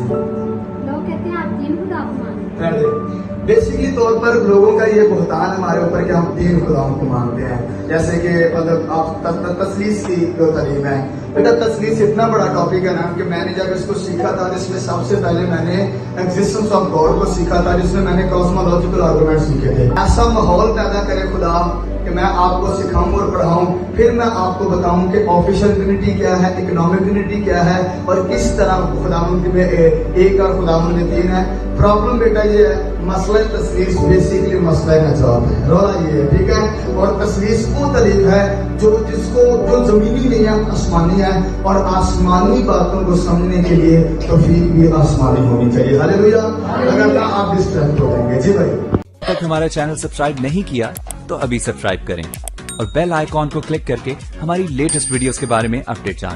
लोग कहते हैं आप तीन खुदा को मानते हैं। बेसिकली तौर पर लोगों का ये बुहतान हमारे ऊपर कि हम तीन खुदाओं को मानते हैं। जैसे कि मतलब आप तसलीस की जो तालीम है, बेटा तसलीस इतना बड़ा टॉपिक है ना कि मैंने जब इसको सीखा था, जिसमें सबसे पहले मैंने एग्जिस्टेंस ऑफ गॉड को सीखा था, जिसमें मैंने कॉस्मोलॉजिकल आर्गुमेंट सीखे थे। ऐसा माहौल पैदा करे खुदा कि मैं आपको सिखाऊं और पढ़ाऊं, फिर मैं आपको बताऊं कि ऑफिशियल यूनिटी क्या है, इकोनॉमिक यूनिटी क्या है और किस तरह खुदावंद में एक और खुदावंद में तीन है। प्रॉब्लम बेटा ये है, मसला तसलीस बेसिकली मसला नजात है, रोला ये है, ठीक है। और तसलीस वो तालीम है जो जमीनी नहीं है, आसमानी है, और आसमानी बातों को समझने के लिए तौफीक भी आसमानी होनी चाहिए। हालेलुया। अगर आप डिस्ट्रैक्ट हो जाएंगे। जी भाई, तक हमारा चैनल सब्सक्राइब नहीं किया तो अभी सब्सक्राइब करें और बेल आइकॉन को क्लिक करके हमारी लेटेस्ट वीडियोस के बारे में अपडेट जानें।